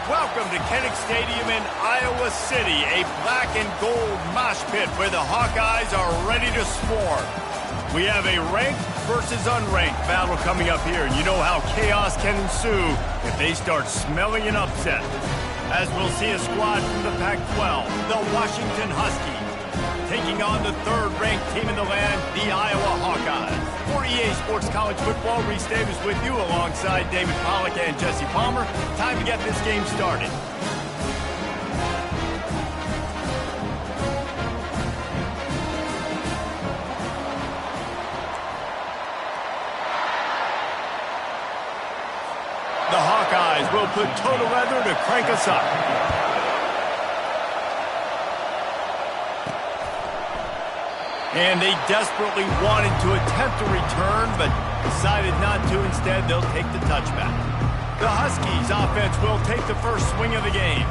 Welcome to Kinnick Stadium in Iowa City, a black and gold mosh pit where the Hawkeyes are ready to swarm. We have a ranked versus unranked battle coming up here, and you know how chaos can ensue if they start smelling an upset. As we'll see a squad from the Pac-12, the Washington Huskies, taking on the third-ranked team in the land, the Iowa Hawkeyes. For EA Sports College Football, Reese Davis with you alongside David Pollack and Jesse Palmer. Time to get this game started. The Hawkeyes will put toe to leather to crank us up. And they desperately wanted to attempt a return, but decided not to. Instead, they'll take the touchback. The Huskies offense will take the first swing of the game.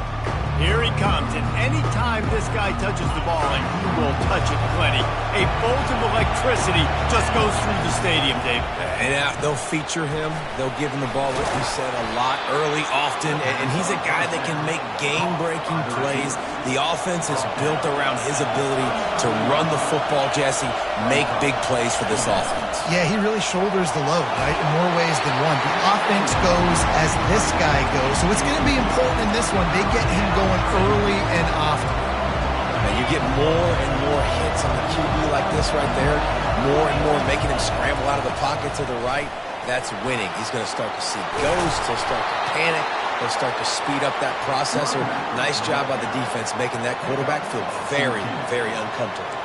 Here he comes, and any time this guy touches the ball, and he will touch it plenty, a bolt of electricity just goes through the stadium, Dave. And they'll feature him. They'll give him the ball, like you said, a lot, early, often, and he's a guy that can make game-breaking plays. The offense is built around his ability to run the football, Jesse, make big plays for this offense. Yeah, he really shoulders the load, right, in more ways than one. The offense goes as this guy goes, so it's going to be important in this one. They get him going early and often. And you get more and more hits on the QB like this right there, more and more making him scramble out of the pocket to the right. That's winning. He's going to start to see ghosts. He'll start to panic. He'll start to speed up that processor. Nice job by the defense making that quarterback feel very, very uncomfortable.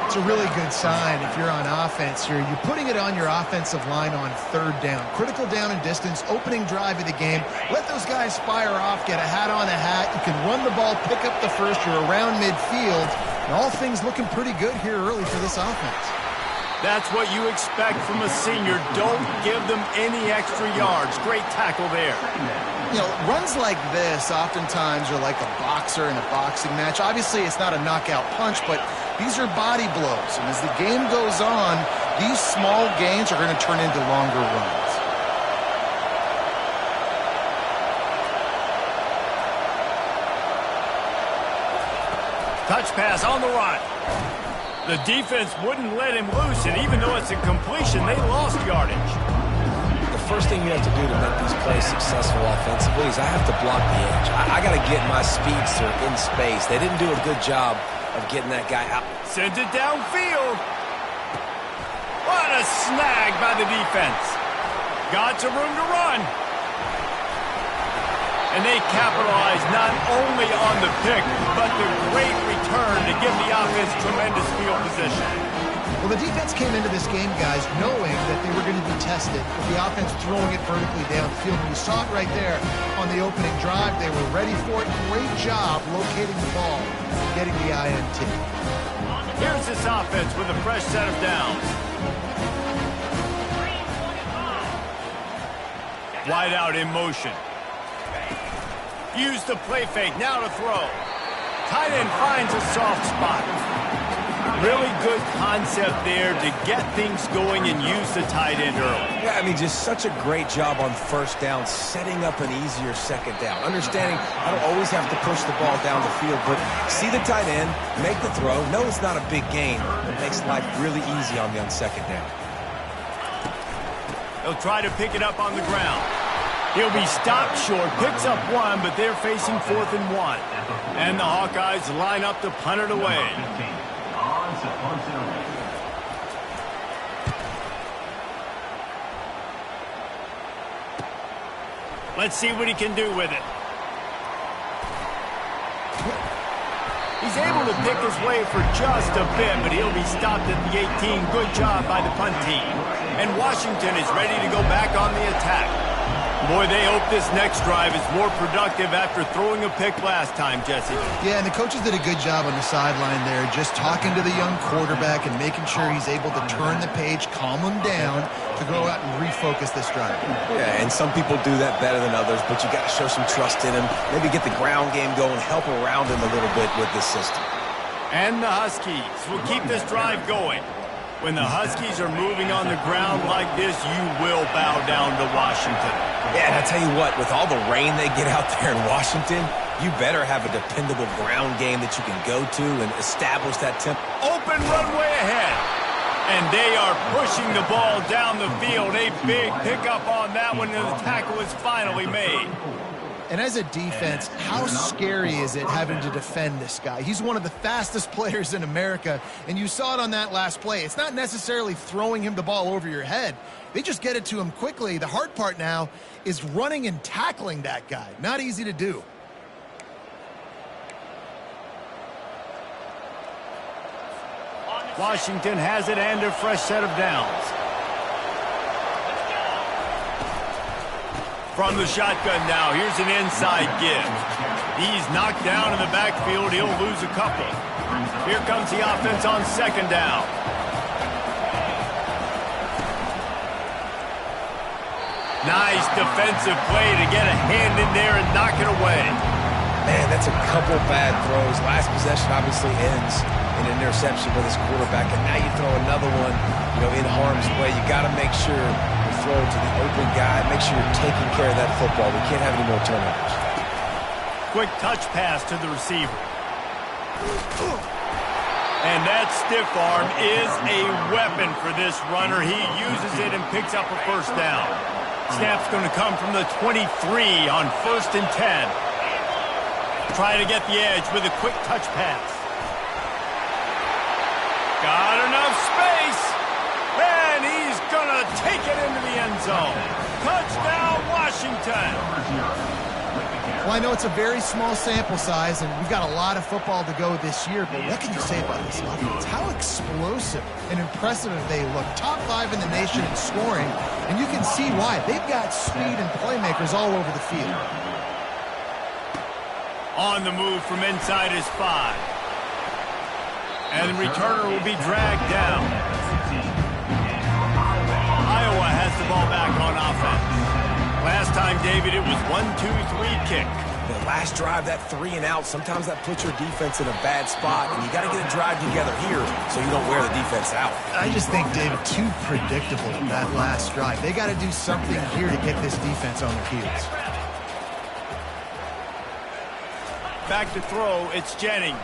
It's a really good sign if you're on offense here. You're putting it on your offensive line on third down. Critical down and distance, opening drive of the game. Let those guys fire off, get a hat on a hat. You can run the ball, pick up the first. You're around midfield. And all things looking pretty good here early for this offense. That's what you expect from a senior. Don't give them any extra yards. Great tackle there. You know, runs like this oftentimes are like a boxer in a boxing match. Obviously, it's not a knockout punch, but these are body blows. And as the game goes on, these small gains are going to turn into longer runs. Touch pass on the run. The defense wouldn't let him loose, and even though it's a completion, they lost yardage. The first thing you have to do to make these plays successful offensively is I have to block the edge. I got to get my speedster in space. They didn't do a good job of getting that guy out. Sent it downfield. What a snag by the defense. Got some room to run. And they capitalized not only on the pick, but the great return to give the offense tremendous field position. Well, the defense came into this game, guys, knowing that they were going to be tested with the offense throwing it vertically downfield. And you saw it right there on the opening drive. They were ready for it. Great job locating the ball, getting the INT. Here's this offense with a fresh set of downs. Wide out in motion. Use the play fake, now to throw. Tight end finds a soft spot. Really good concept there to get things going and use the tight end early. Yeah, I mean, just such a great job on first down, setting up an easier second down. Understanding I don't always have to push the ball down the field, but see the tight end, make the throw. No, it's not a big gain. It makes life really easy on me on second down. He'll try to pick it up on the ground. He'll be stopped short, picks up one, but they're facing 4th and 1. And the Hawkeyes line up to punt it away. Let's see what he can do with it. He's able to pick his way for just a bit, but he'll be stopped at the 18. Good job by the punt team. And Washington is ready to go back on the attack. Boy, they hope this next drive is more productive after throwing a pick last time, Jesse. Yeah, and the coaches did a good job on the sideline there, just talking to the young quarterback and making sure he's able to turn the page, calm him down to go out and refocus this drive. Yeah, and some people do that better than others, but you got to show some trust in him. Maybe get the ground game going, help around him a little bit with this system. And the Huskies will keep this drive going. When the Huskies are moving on the ground like this, you will bow down to Washington. Yeah, and I tell you what, with all the rain they get out there in Washington, you better have a dependable ground game that you can go to and establish that tempo. Open runway ahead. And they are pushing the ball down the field. A big pickup on that one, and the tackle is finally made. And as a defense, how scary is it having to defend this guy? He's one of the fastest players in America, and you saw it on that last play. It's not necessarily throwing him the ball over your head. They just get it to him quickly. The hard part now is running and tackling that guy. Not easy to do. Washington has it and a fresh set of downs. From the shotgun now, here's an inside give. He's knocked down in the backfield. He'll lose a couple. Here comes the offense on second down. Nice defensive play to get a hand in there and knock it away. Man, that's a couple bad throws. Last possession obviously ends in an interception by this quarterback, and now you throw another one, in harm's way. You got to make sure you throw it to the open guy. Make sure you're taking care of that football. We can't have any more turnovers. Quick touch pass to the receiver. And that stiff arm is a weapon for this runner. He uses it and picks up a first down. Snap's going to come from the 23 on 1st and 10. Trying to get the edge with a quick touch pass. Got enough space. And he's going to take it into the end zone. Touchdown, Washington. Well, I know it's a very small sample size, and we've got a lot of football to go this year, but what can you say about this offense? How explosive and impressive they look. Top 5 in the nation in scoring, and you can see why. They've got speed and playmakers all over the field. On the move from inside his 5. And the returner will be dragged down. Iowa has the ball back on offense. Last time, David, it was 1-2-3 kick. The last drive, that 3 and out, sometimes that puts your defense in a bad spot, and you got to get a drive together here so you don't wear the defense out. I just think, David, too predictable that last drive. They got to do something here to get this defense on their heels. Back to throw, it's Jennings.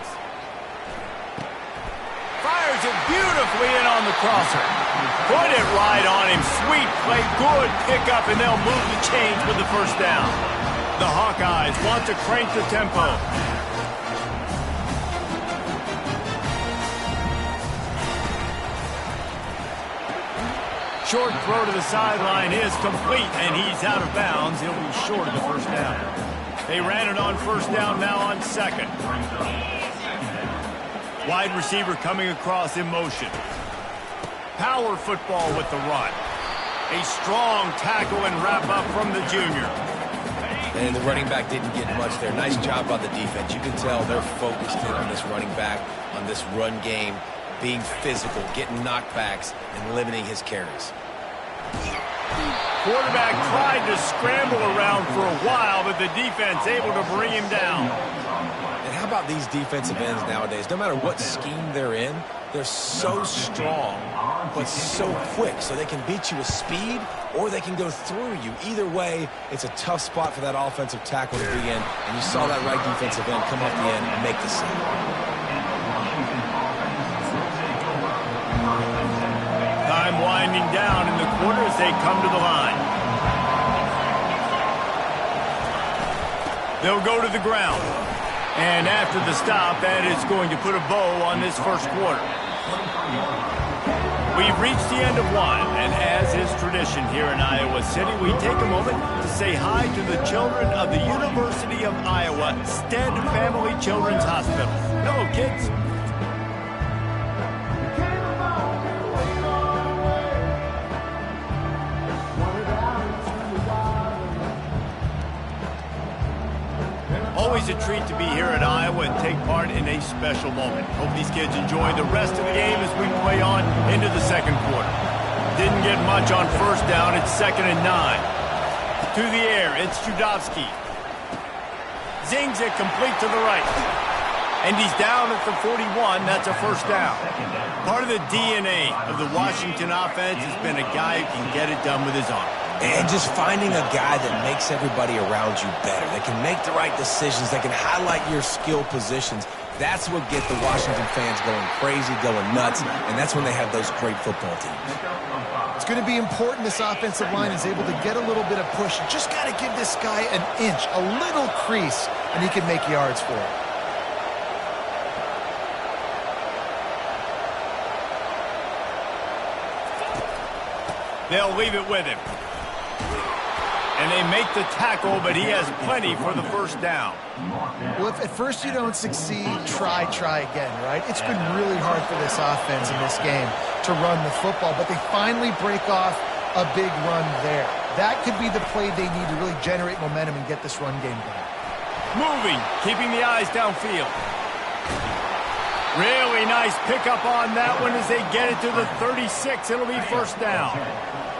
Fires it beautifully in on the crosser. Put it right on him. Sweet play, good pickup, and they'll move the chains with the first down. The Hawkeyes want to crank the tempo. Short throw to the sideline is complete, and he's out of bounds. He'll be short of the first down. They ran it on first down, now on second. Wide receiver coming across in motion. Power football with the run. A strong tackle and wrap up from the junior. And the running back didn't get much there. Nice job by the defense. You can tell they're focused in on this running back, on this run game, being physical, getting knockbacks, and limiting his carries. Quarterback tried to scramble around for a while, but the defense able to bring him down. And how about these defensive ends nowadays? No matter what scheme they're in, they're so strong, but so quick. So they can beat you with speed, or they can go through you. Either way, it's a tough spot for that offensive tackle to be in. And you saw that right defensive end come off the end and make the save. Time winding down in the quarter as they come to the line. They'll go to the ground. And after the stop, that is going to put a bow on this first quarter. We've reached the end of one, and as is tradition here in Iowa City, we take a moment to say hi to the children of the University of Iowa Stead Family Children's Hospital. Hello, kids. Always a treat to be here at Iowa and take part in a special moment. Hope these kids enjoy the rest of the game as we play on into the second quarter. Didn't get much on first down. It's 2nd and 9. To the air, it's Judovsky. Zings it complete to the right. And he's down at the 41. That's a first down. Part of the DNA of the Washington offense has been a guy who can get it done with his arm. And just finding a guy that makes everybody around you better, that can make the right decisions, that can highlight your skill positions. That's what gets the Washington fans going crazy, going nuts, and that's when they have those great football teams. It's going to be important this offensive line is able to get a little bit of push. You just got to give this guy an inch, a little crease, and he can make yards for it. They'll leave it with him. And they make the tackle, but he has plenty for the first down. Well, if at first you don't succeed, try again, right? It's been really hard for this offense in this game to run the football, but they finally break off a big run there. That could be the play they need to really generate momentum and get this run game going. Moving, keeping the eyes downfield. Really nice pickup on that one as they get it to the 36. It'll be first down.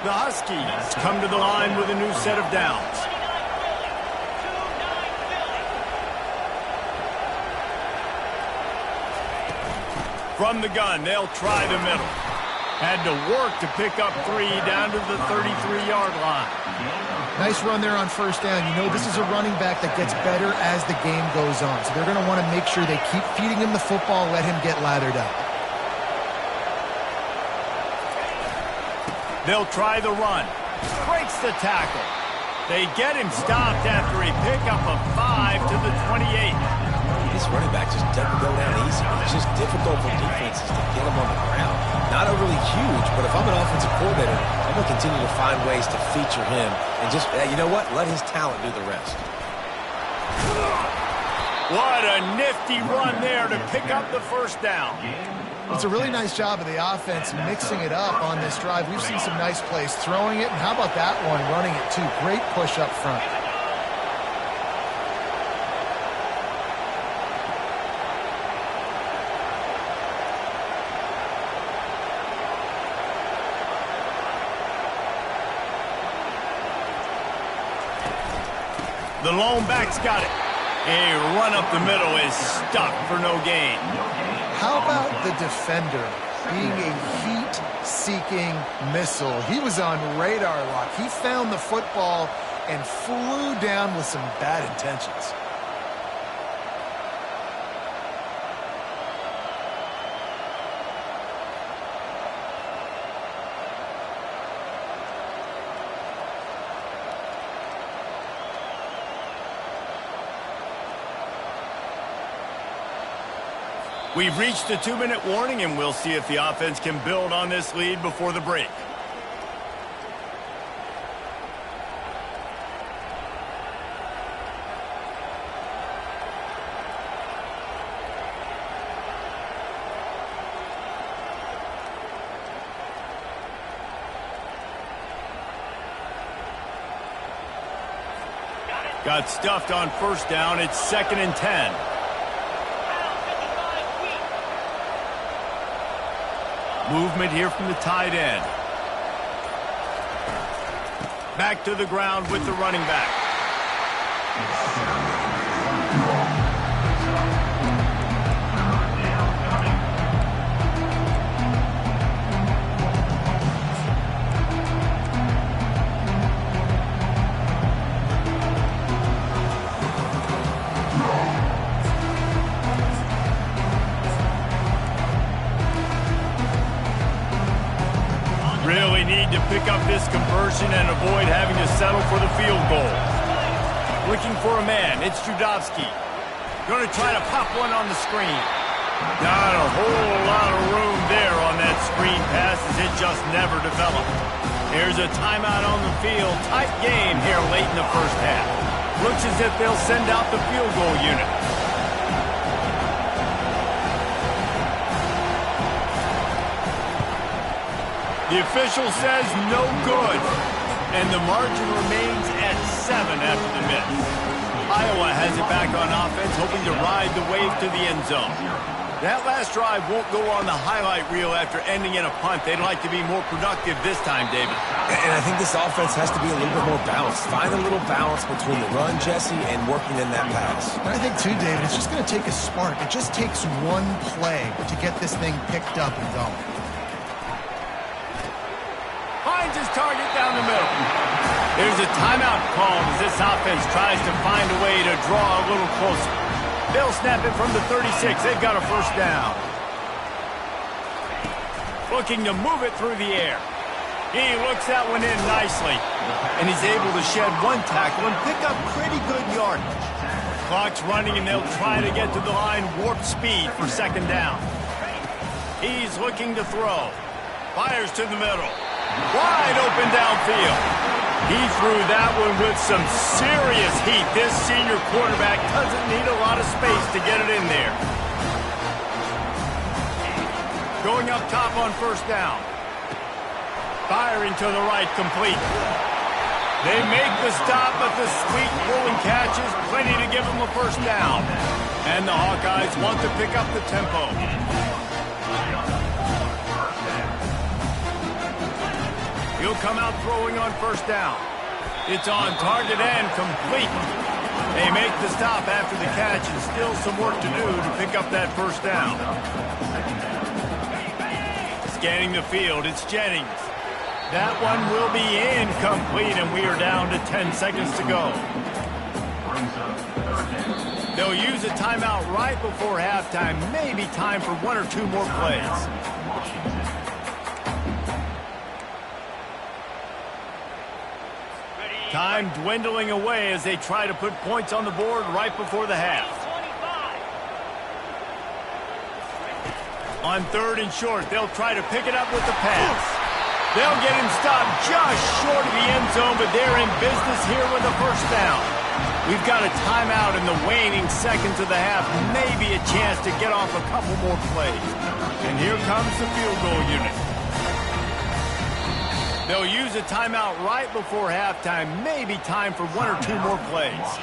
The Huskies come to the line with a new set of downs. From the gun, they'll try the middle. Had to work to pick up 3 down to the 33-yard line. Nice run there on first down. You know this is a running back that gets better as the game goes on. So they're going to want to make sure they keep feeding him the football, let him get lathered up. They'll try the run. Breaks the tackle. They get him stopped after a pickup of 5 to the 28. This running back just doesn't go down easy. It's just difficult for defenses to get him on the ground. Not overly huge, but if I'm an offensive coordinator, I'm going to continue to find ways to feature him and just, you know what, let his talent do the rest. What a nifty run there to pick up the first down. It's a really nice job of the offense mixing it up on this drive. We've seen some nice plays throwing it, and how about that one running it too? Great push up front. The lone back's got it. A run up the middle is stuck for no gain. How about the defender being a heat-seeking missile? He was on radar lock. He found the football and flew down with some bad intentions. We've reached the 2-minute warning, and we'll see if the offense can build on this lead before the break. Got stuffed on first down. It's 2nd and 10. Movement here from the tight end. Back to the ground with the running back. Really need to pick up this conversion and avoid having to settle for the field goal. Looking for a man, it's Judovsky. Going to try to pop one on the screen. Not a whole lot of room there on that screen pass as it just never developed. Here's a timeout on the field. Tight game here late in the first half. Looks as if they'll send out the field goal unit. The official says no good, and the margin remains at 7 after the miss. Iowa has it back on offense, hoping to ride the wave to the end zone. That last drive won't go on the highlight reel after ending in a punt. They'd like to be more productive this time, David. And I think this offense has to be a little bit more balanced. Find a little balance between the run, Jesse, and working in that pass. And I think, too, David, it's just going to take a spark. It just takes one play to get this thing picked up and going. Finds his target down the middle. There's a timeout called as this offense tries to find a way to draw a little closer. They'll snap it from the 36. They've got a first down. Looking to move it through the air. He looks that one in nicely. And he's able to shed one tackle and pick up pretty good yardage. Clock's running, and they'll try to get to the line warp speed for second down. He's looking to throw. Fires to the middle. Wide open downfield. He threw that one with some serious heat. This senior quarterback doesn't need a lot of space to get it in there. Going up top on first down. Firing to the right, complete. They make the stop, but the sweet pulling catch is plenty to give them a first down. And the Hawkeyes want to pick up the tempo. He'll come out throwing on first down. It's on target and complete. They make the stop after the catch, and still some work to do to pick up that first down. Scanning the field, it's Jennings. That one will be incomplete, and we are down to 10 seconds to go. They'll use a timeout right before halftime. Maybe time for one or two more plays. Time dwindling away as they try to put points on the board right before the half. On third and short, they'll try to pick it up with the pass. They'll get him stopped just short of the end zone, but they're in business here with a first down. We've got a timeout in the waning seconds of the half. Maybe a chance to get off a couple more plays. And here comes the field goal unit. They'll use a timeout right before halftime. Maybe time for one or two more plays.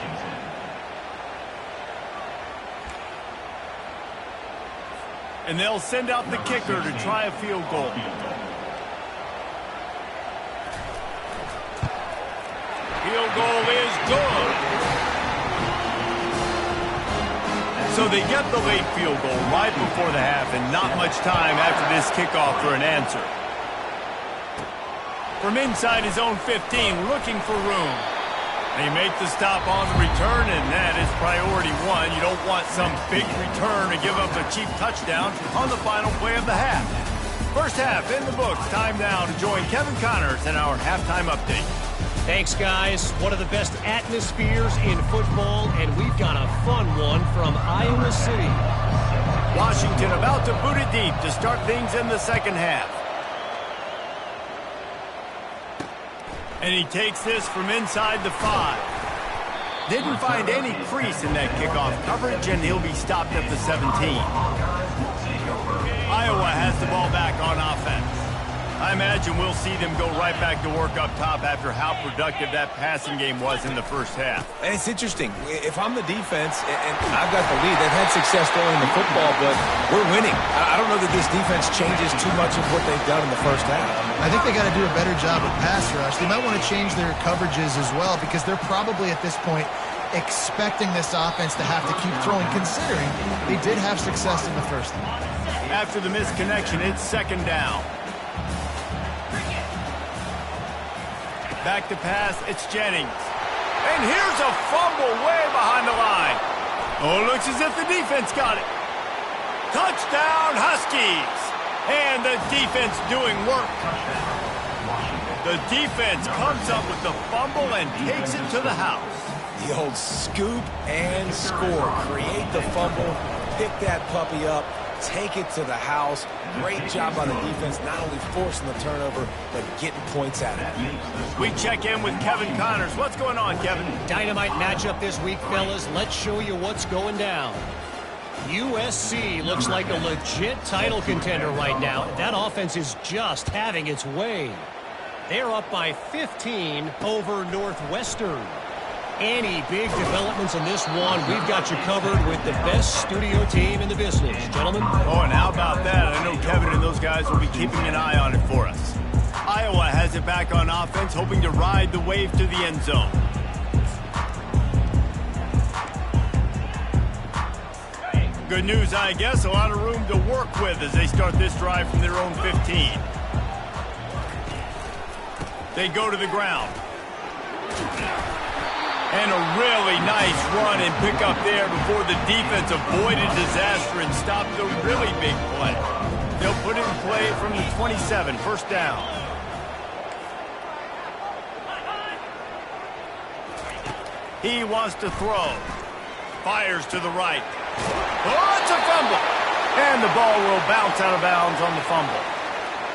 And they'll send out the kicker to try a field goal. Field goal is good. So they get the late field goal right before the half, and not much time after this kickoff for an answer. From inside his own 15, looking for room. They make the stop on the return, and that is priority one. You don't want some big return to give up a cheap touchdown on the final play of the half. First half in the books. Time now to join Kevin Connors in our halftime update. Thanks, guys. One of the best atmospheres in football, and we've got a fun one from Iowa City. Washington about to boot it deep to start things in the second half. And he takes this from inside the 5. Didn't find any crease in that kickoff coverage, and he'll be stopped at the 17. Iowa has the ball back on offense. I imagine we'll see them go right back to work up top after how productive that passing game was in the first half. And it's interesting. If I'm the defense and I've got the lead, they've had success throwing the football, but we're winning. I don't know that this defense changes too much of what they've done in the first half. I think they got to do a better job of pass rush. They might want to change their coverages as well, because they're probably at this point expecting this offense to have to keep throwing, considering they did have success in the first half. After the misconnection, it's second down. Back to pass, it's Jennings. And here's a fumble way behind the line. Oh, looks as if the defense got it. Touchdown, Huskies. And the defense doing work. The defense comes up with the fumble and takes it to the house. The old scoop and score. Create the fumble, pick that puppy up, take it to the house. Great job by the defense, not only forcing the turnover, but getting points out of it. We check in with Kevin Connors. What's going on, Kevin? Dynamite matchup this week, fellas. Let's show you what's going down. USC looks like a legit title contender right now. That offense is just having its way. They're up by 15 over Northwestern. Any big developments in this one, we've got you covered with the best studio team in the business. Gentlemen? Oh, and how about that? I know Kevin and those guys will be keeping an eye on it for us. Iowa has it back on offense, hoping to ride the wave to the end zone. Good news, I guess. A lot of room to work with as they start this drive from their own 15. They go to the ground. And a really nice run and pick up there before the defense avoided disaster and stopped the really big play. They'll put it in play from the 27, first down. He wants to throw. Fires to the right. Oh, it's a fumble. And the ball will bounce out of bounds on the fumble.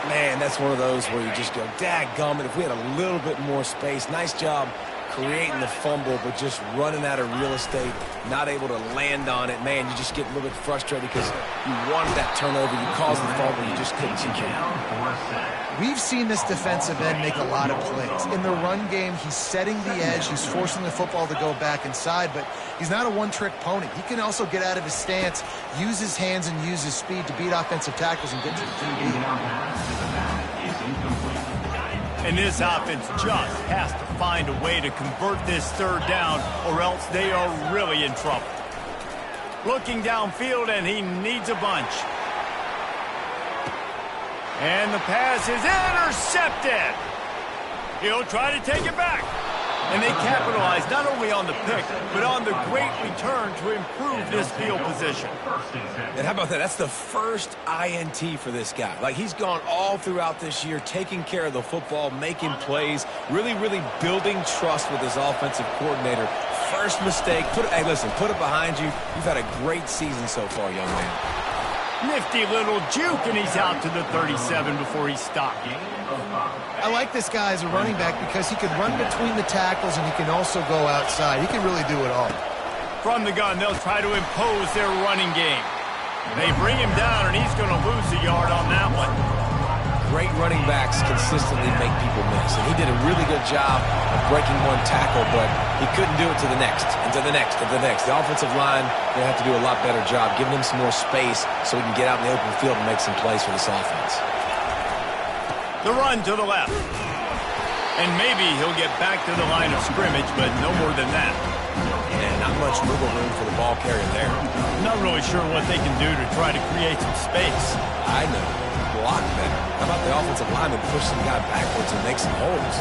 Man, that's one of those where you just go, dadgummit, if we had a little bit more space. Nice job creating the fumble, but just running out of real estate, not able to land on it. Man, you just get a little bit frustrated because you wanted that turnover. You caused the fumble, you just couldn't secure it. We've seen this defensive end make a lot of plays. In the run game, he's setting the edge. He's forcing the football to go back inside, but he's not a one-trick pony. He can also get out of his stance, use his hands, and use his speed to beat offensive tackles and get to the QB. And this offense just has to find a way to convert this third down, or else they are really in trouble. Looking downfield, and he needs a bunch. And the pass is intercepted. He'll try to take it back. And they capitalize not only on the pick, but on the great return to improve this field position. And how about that? That's the first INT for this guy. Like, he's gone all throughout this year, taking care of the football, making plays, really building trust with his offensive coordinator. First mistake. Hey, listen, put it behind you. You've had a great season so far, young man. Nifty little juke, and he's out to the 37 before he stopped. I like this guy as a running back because he can run between the tackles and he can also go outside. He can really do it all. From the gun, they'll try to impose their running game. They bring him down, and he's going to lose a yard on that one. Great running backs consistently make people miss, and he did a really good job of breaking one tackle, but he couldn't do it to the next, and to the next, and to the next. The offensive line will have to do a lot better job giving him some more space so he can get out in the open field and make some plays for this offense. The run to the left. And maybe he'll get back to the line of scrimmage, but no more than that. And not much wiggle room for the ball carrier there. Not really sure what they can do to try to create some space. I know. Block better. How about the offensive lineman push some guy backwards and make some holes?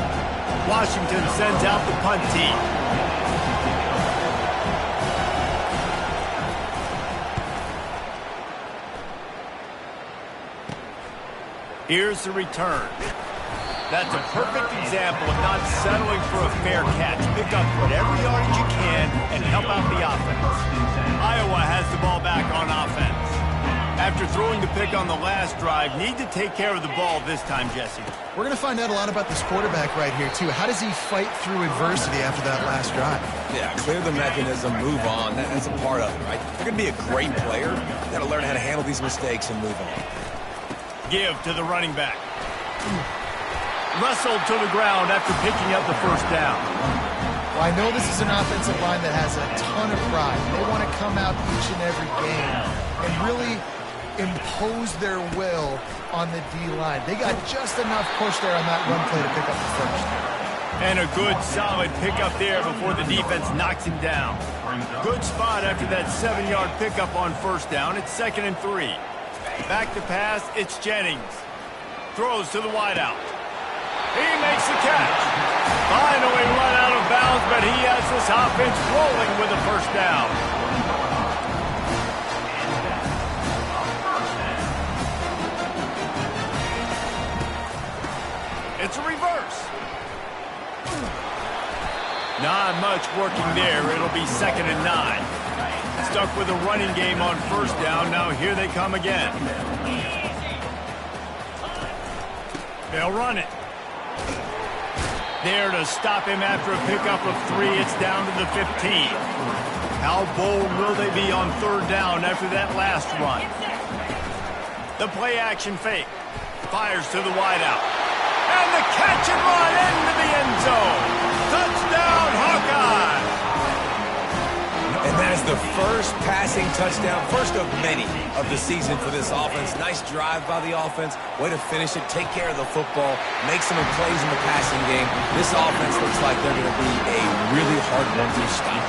Washington sends out the punt team. Here's the return. That's a perfect example of not settling for a fair catch. Pick up whatever yardage you can and help out the offense. Iowa has the ball back on offense. After throwing the pick on the last drive, need to take care of the ball this time, Jesse. We're going to find out a lot about this quarterback right here, too. How does he fight through adversity after that last drive? Yeah, clear the mechanism, move on. That's a part of it, right? If you're going to be a great player, you got to learn how to handle these mistakes and move on. Give to the running back. Wrestled to the ground after picking up the first down. Well, I know this is an offensive line that has a ton of pride. They want to come out each and every game and really impose their will on the D-line. They got just enough push there on that run play to pick up the first. And a good, solid pickup there before the defense knocks him down. Good spot after that 7-yard pickup on first down. It's 2nd and 3. Back to pass, it's Jennings. Throws to the wideout. He makes the catch. Finally run out of bounds, but he has this offense rolling with a first down. It's a reverse. Not much working there. It'll be 2nd and 9. Stuck with a running game on first down. Now here they come again. They'll run it. There to stop him after a pickup of 3. It's down to the 15. How bold will they be on third down after that last run? The play action fake. Fires to the wideout. And the catch and run into the end zone. Touchdown, Hawkeye! And that is the first passing touchdown, first of many of the season for this offense. Nice drive by the offense. Way to finish it, take care of the football, make some plays in the passing game. This offense looks like they're going to be a really hard one to stop.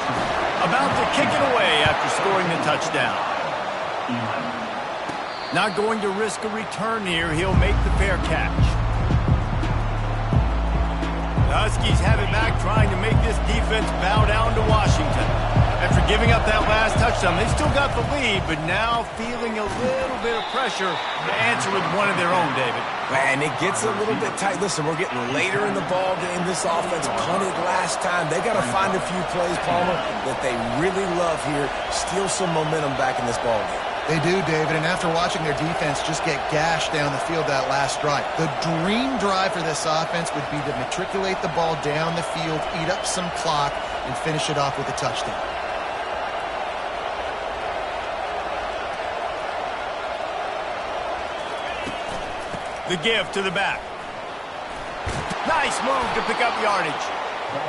About to kick it away after scoring the touchdown. Not going to risk a return here. He'll make the fair catch. Huskies have it back, trying to make this defense bow down to Washington. After giving up that last touchdown, they still got the lead, but now feeling a little bit of pressure to answer with one of their own, David. And it gets a little bit tight. Listen, we're getting later in the ball game. This offense punted last time. They got to find a few plays, Palmer, that they really love here. Steal some momentum back in this ball game. They do, David, and after watching their defense just get gashed down the field that last drive, the dream drive for this offense would be to matriculate the ball down the field, eat up some clock, and finish it off with a touchdown. The give to the back. Nice move to pick up yardage.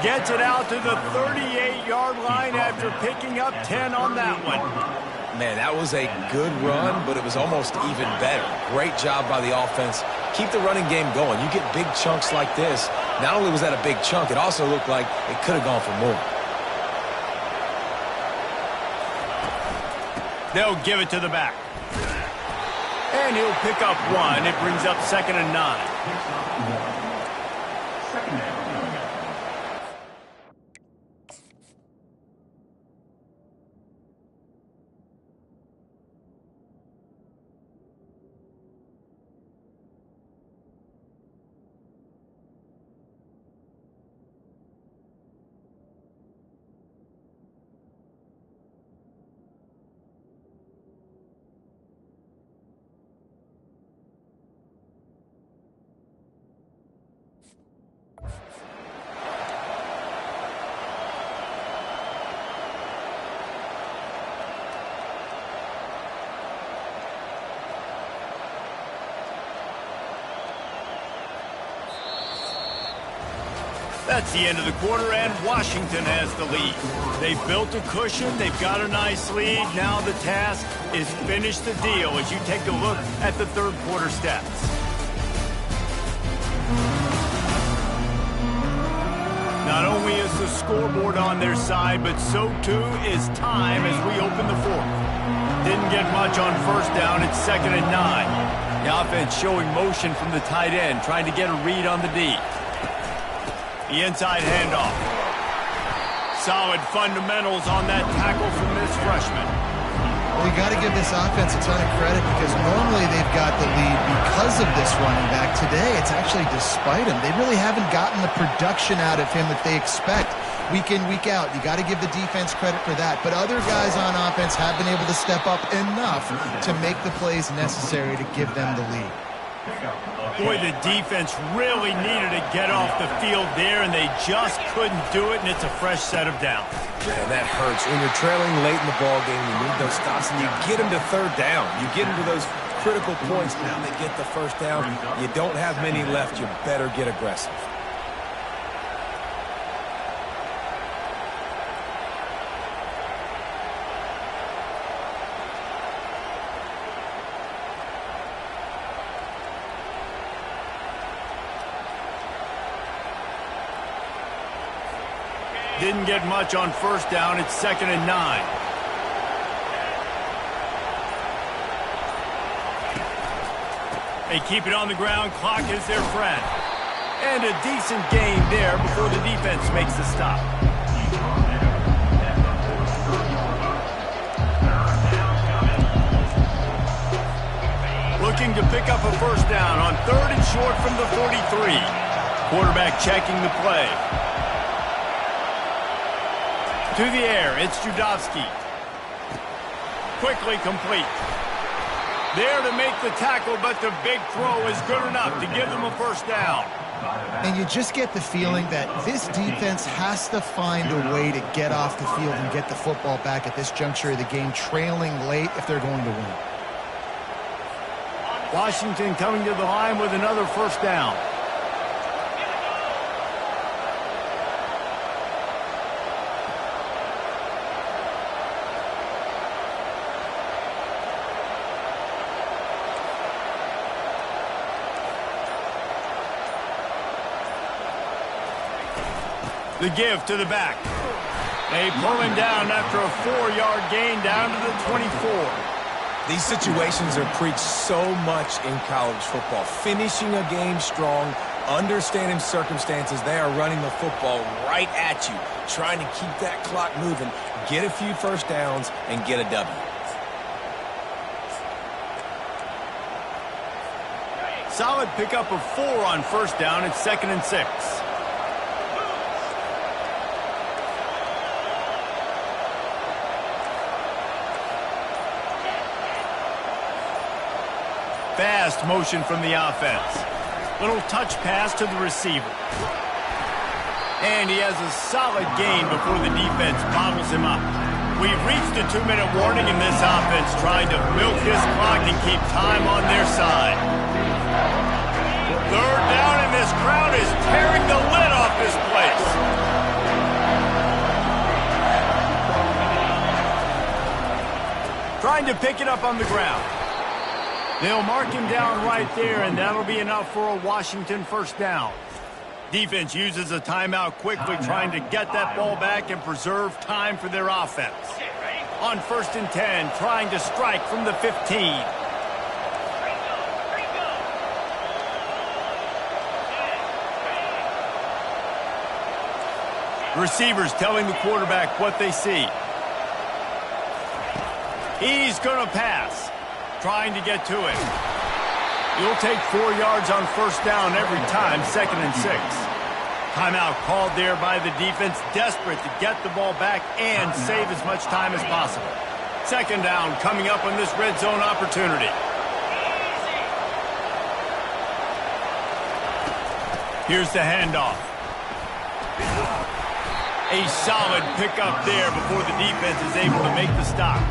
Gets it out to the 38-yard line after picking up 10 on that one. Man, that was a good run, but it was almost even better. Great job by the offense. Keep the running game going. You get big chunks like this. Not only was that a big chunk, it also looked like it could have gone for more. They'll give it to the back. And he'll pick up one. It brings up 2nd and 9. That's the end of the quarter, and Washington has the lead. They've built a cushion. They've got a nice lead. Now the task is finish the deal as you take a look at the third quarter stats. Not only is the scoreboard on their side, but so too is time as we open the fourth. Didn't get much on first down. It's 2nd and 9. The offense showing motion from the tight end, trying to get a read on the D. The inside handoff. Solid fundamentals on that tackle from this freshman. Well, you got to give this offense a ton of credit because normally they've got the lead because of this running back. Today, it's actually despite him. They really haven't gotten the production out of him that they expect week in, week out. You got to give the defense credit for that. But other guys on offense have been able to step up enough to make the plays necessary to give them the lead. Boy, the defense really needed to get off the field there, and they just couldn't do it, and it's a fresh set of downs. Man, that hurts. When you're trailing late in the ball game, you need those stops, and you get them to third down. You get them to those critical points. Now they get the first down. You don't have many left. You better get aggressive. Didn't get much on first down. It's 2nd and 9. They keep it on the ground. Clock is their friend. And a decent gain there before the defense makes the stop. Looking to pick up a first down on 3rd and short from the 43. Quarterback checking the play. To the air, it's Judovsky. Quickly complete. There to make the tackle, but the big throw is good enough to give them a first down. And you just get the feeling that this defense has to find a way to get off the field and get the football back at this juncture of the game, trailing late if they're going to win. Washington coming to the line with another first down. The give to the back. They pull him down after a 4-yard gain down to the 24. These situations are preached so much in college football. Finishing a game strong, Understanding circumstances, they are running the football right at you, trying to keep that clock moving, get a few first downs, and get a W. Solid pickup of 4 on first down. It's 2nd and 6. Fast motion from the offense. Little touch pass to the receiver. And he has a solid gain before the defense bottles him up. We've reached a 2-minute warning in this offense, trying to milk this clock and keep time on their side. 3rd down, and this crowd is tearing the lid off this place. Trying to pick it up on the ground. They'll mark him down right there, and that'll be enough for a Washington first down. Defense uses a timeout quickly, trying to get that ball back and preserve time for their offense. On 1st and 10, trying to strike from the 15. Receivers telling the quarterback what they see. He's going to pass. Trying to get to it. You'll take 4 yards on first down every time, 2nd and 6. Timeout called there by the defense, desperate to get the ball back and save as much time as possible. 2nd down coming up on this red zone opportunity. Here's the handoff. A solid pickup there before the defense is able to make the stop.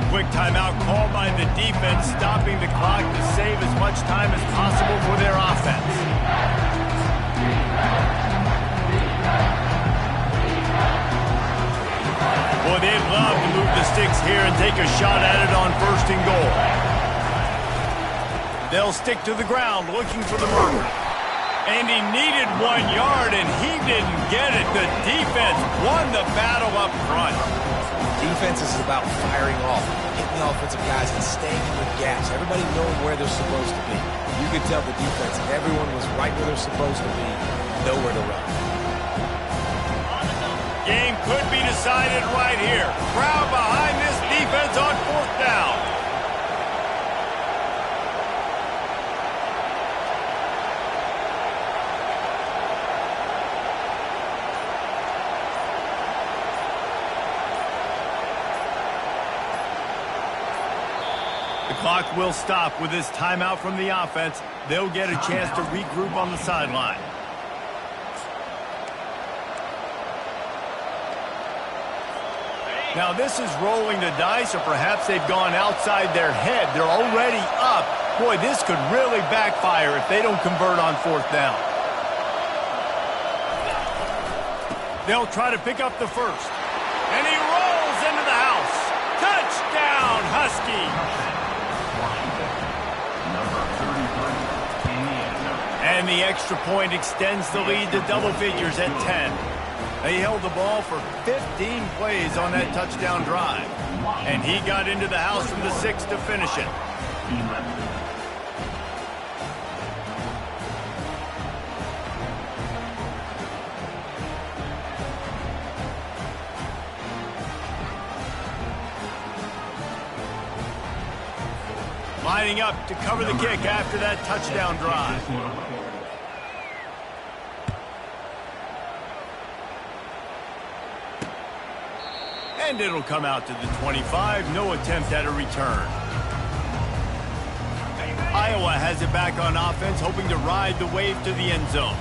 Quick timeout called by the defense, stopping the clock to save as much time as possible for their offense. Boy, they'd love to move the sticks here and take a shot at it on 1st and goal. They'll stick to the ground looking for the marker. And he needed 1 yard, and he didn't get it. The defense won the battle up front. Defense is about firing off, hitting the offensive guys and staying in the gaps. Everybody knowing where they're supposed to be. You could tell the defense, everyone was right where they're supposed to be, nowhere to run. Game could be decided right here. Crowd behind this defense on 4th down. The clock will stop with this timeout from the offense. They'll get a chance to regroup on the sideline. Now this is rolling the dice, or perhaps they've gone outside their head. They're already up. Boy, this could really backfire if they don't convert on 4th down. They'll try to pick up the first. And he rolls into the house. Touchdown, Husky! And the extra point extends the lead to double figures at 10. They held the ball for 15 plays on that touchdown drive. And he got into the house from the 6 to finish it. Lining up to cover the kick after that touchdown drive. And it'll come out to the 25. No attempt at a return. Iowa has it back on offense, hoping to ride the wave to the end zone.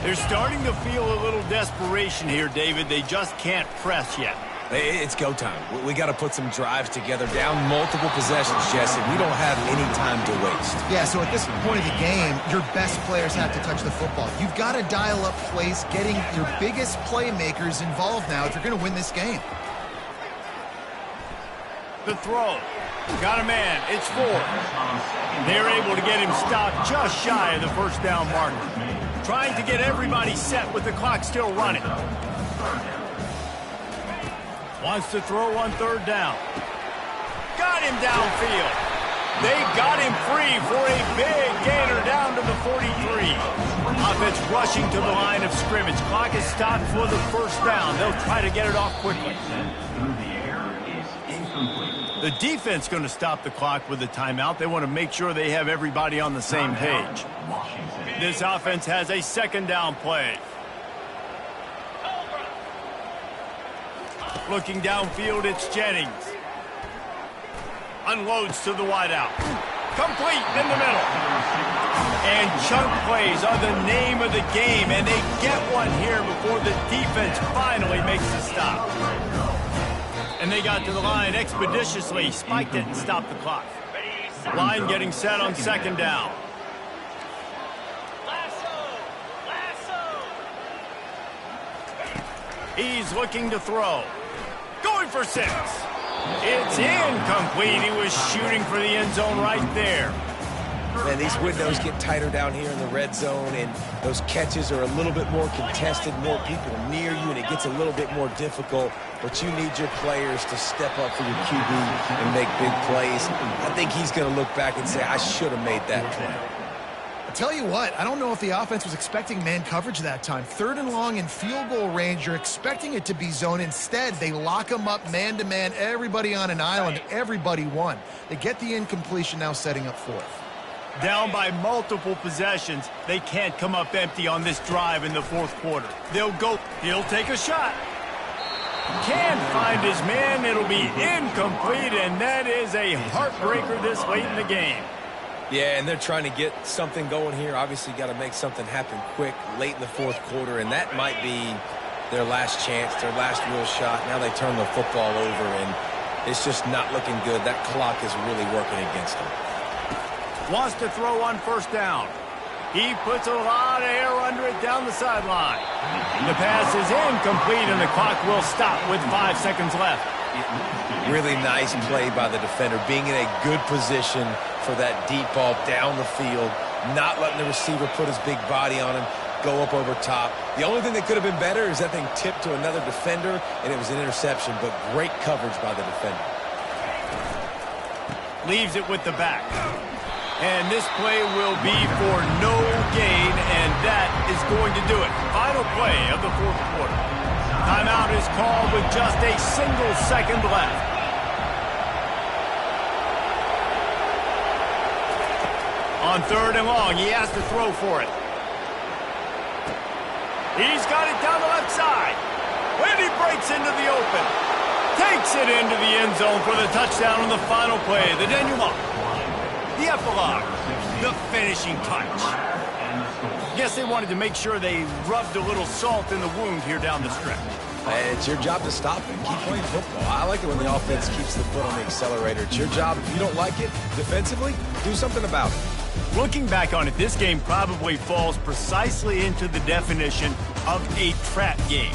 They're starting to feel a little desperation here, David. They just can't press yet. It's go time. We got to put some drives together, down multiple possessions, Jesse. We don't have any time to waste. Yeah, so at this point of the game, your best players have to touch the football. You've got to dial up plays, getting your biggest playmakers involved now if you're going to win this game. The throw. Got a man. It's 4. They're able to get him stopped just shy of the first down marker. Trying to get everybody set with the clock still running. Wants to throw on 3rd down. Got him downfield. They got him free for a big gainer down to the 43. offense rushing to the line of scrimmage. Clock is stopped for the first down. They'll try to get it off quickly. The defense going to stop the clock with a timeout. They want to make sure they have everybody on the same page. This offense has a second down play. Looking downfield, it's Jennings. Unloads to the wideout. Complete in the middle. And chunk plays are the name of the game, and they get one here before the defense finally makes the stop. And they got to the line expeditiously, spiked it and stopped the clock. Line getting set on second down. He's looking to throw. Going for 6. It's incomplete. He was shooting for the end zone right there. Man, these windows get tighter down here in the red zone, and those catches are a little bit more contested, more people near you, and it gets a little bit more difficult. But you need your players to step up for your QB and make big plays. I think he's going to look back and say, I should have made that play. I'll tell you what, I don't know if the offense was expecting man coverage that time. 3rd and long in field goal range, you're expecting it to be zone. Instead, they lock them up man-to-man, everybody on an island, everybody won. They get the incompletion, now setting up 4th. Down by multiple possessions, they can't come up empty on this drive in the 4th quarter. He'll take a shot. Can't find his man, it'll be incomplete, and that is a heartbreaker this late in the game. Yeah, and they're trying to get something going here. Obviously, got to make something happen quick late in the 4th quarter, and that might be their last chance, their last real shot. Now they turn the football over, and it's just not looking good. That clock is really working against them. Wants to throw on first down. He puts a lot of air under it down the sideline. The pass is incomplete, and the clock will stop with 5 seconds left. Really nice play by the defender, being in a good position for that deep ball down the field, not letting the receiver put his big body on him, go up over top. The only thing that could have been better is that thing tipped to another defender, and it was an interception, but great coverage by the defender. Leaves it with the back. And this play will be for no gain, and that is going to do it. Final play of the 4th quarter. Timeout is called with just a single second left. On 3rd and long, he has to throw for it. He's got it down the left side. When he breaks into the open, takes it into the end zone for the touchdown on the final play. The denouement, the epilogue, the finishing touch. Guess they wanted to make sure they rubbed a little salt in the wound here down the stretch. And it's your job to stop it. Keep playing football. I like it when the offense keeps the foot on the accelerator. It's your job. If you don't like it defensively, do something about it. Looking back on it, this game probably falls precisely into the definition of a trap game.